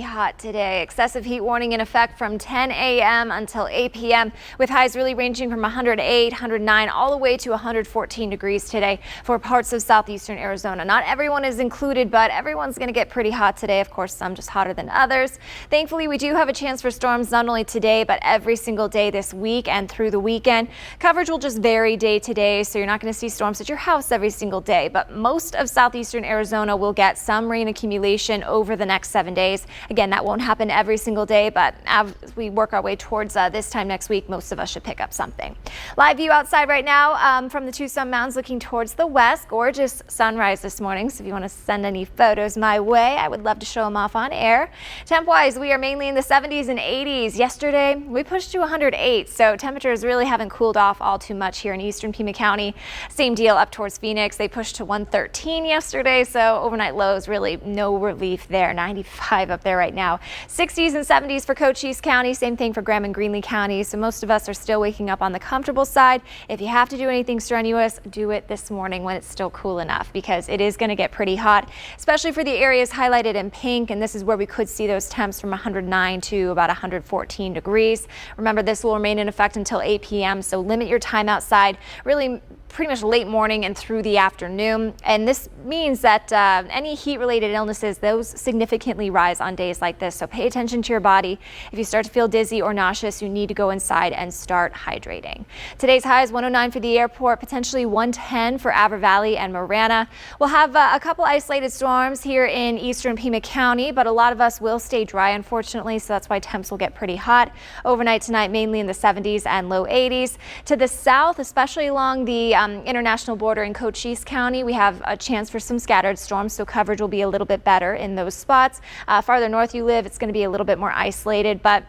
Hot today. Excessive heat warning in effect from 10 a.m. until 8 p.m. with highs really ranging from 108, 109 all the way to 114 degrees today for parts of southeastern Arizona. Not everyone is included, but everyone's going to get pretty hot today. Of course, some just hotter than others. Thankfully, we do have a chance for storms not only today, but every single day this week and through the weekend. Coverage will just vary day to day, so you're not going to see storms at your house every single day, but most of southeastern Arizona will get some rain accumulation over the next 7 days. Again, that won't happen every single day, but as we work our way towards this time next week, most of us should pick up something. Live view outside right now from the Tucson Mountains looking towards the west. Gorgeous sunrise this morning, so if you want to send any photos my way, I would love to show them off on air. Temp-wise, we are mainly in the 70s and 80s. Yesterday, we pushed to 108, so temperatures really haven't cooled off all too much here in eastern Pima County. Same deal up towards Phoenix. They pushed to 113 yesterday, so overnight lows really no relief there. 95 up there right now. 60s and 70s for Cochise County. Same thing for Graham and Greenlee County. So most of us are still waking up on the comfortable side. If you have to do anything strenuous, do it this morning when it's still cool enough, because it is going to get pretty hot, especially for the areas highlighted in pink. And this is where we could see those temps from 109 to about 114 degrees. Remember, this will remain in effect until 8 p.m. So limit your time outside. Really pretty much late morning and through the afternoon. And this means that any heat-related illnesses, those significantly rise on days like this. So pay attention to your body. If you start to feel dizzy or nauseous, you need to go inside and start hydrating. Today's high is 109 for the airport, potentially 110 for Avra Valley and Marana. We'll have a couple isolated storms here in eastern Pima County, but a lot of us will stay dry, unfortunately, so that's why temps will get pretty hot. Overnight tonight, mainly in the 70s and low 80s. To the south, especially along the international border in Cochise County, we have a chance for some scattered storms, so coverage will be a little bit better in those spots. Farther north you live, it's going to be a little bit more isolated, but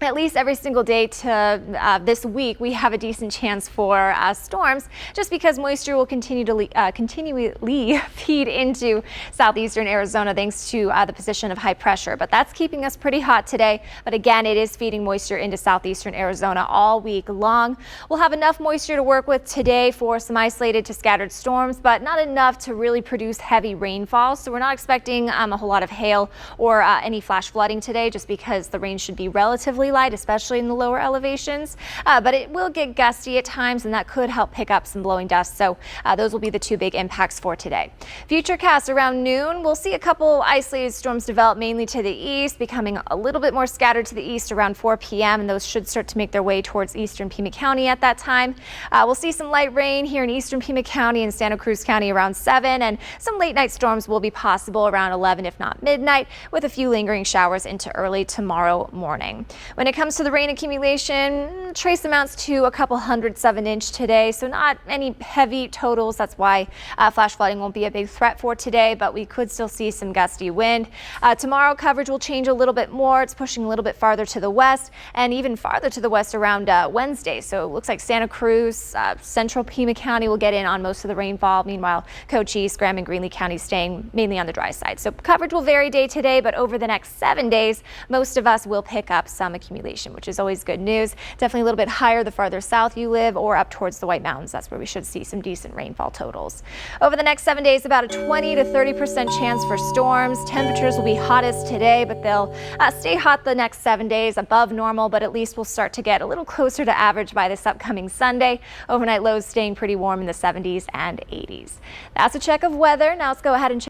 at least every single day to this week, we have a decent chance for storms, just because moisture will continue to continually feed into southeastern Arizona thanks to the position of high pressure. But that's keeping us pretty hot today. But again, it is feeding moisture into southeastern Arizona all week long. We'll have enough moisture to work with today for some isolated to scattered storms, but not enough to really produce heavy rainfall. So we're not expecting a whole lot of hail or any flash flooding today, just because the rain should be relatively light, especially in the lower elevations, but it will get gusty at times, and that could help pick up some blowing dust. So those will be the two big impacts for today. Futurecast around noon, we'll see a couple isolated storms develop mainly to the east, becoming a little bit more scattered to the east around 4 p.m. and those should start to make their way towards eastern Pima County at that time. We'll see some light rain here in eastern Pima County and Santa Cruz County around 7, and some late night storms will be possible around 11 if not midnight, with a few lingering showers into early tomorrow morning. When it comes to the rain accumulation, trace amounts to a couple hundredths of an inch today, so not any heavy totals. That's why flash flooding won't be a big threat for today, but we could still see some gusty wind. Tomorrow, coverage will change a little bit more. It's pushing a little bit farther to the west and even farther to the west around Wednesday. So it looks like Santa Cruz, central Pima County will get in on most of the rainfall. Meanwhile, Cochise, Graham and Greenlee County staying mainly on the dry side. So coverage will vary day to day, but over the next 7 days, most of us will pick up some accumulation, which is always good news. Definitely a little bit higher the farther south you live or up towards the White Mountains. That's where we should see some decent rainfall totals. Over the next 7 days, about a 20 to 30% chance for storms. Temperatures will be hottest today, but they'll stay hot the next 7 days, above normal, but at least we'll start to get a little closer to average by this upcoming Sunday. Overnight lows staying pretty warm in the 70s and 80s. That's a check of weather. Now let's go ahead and check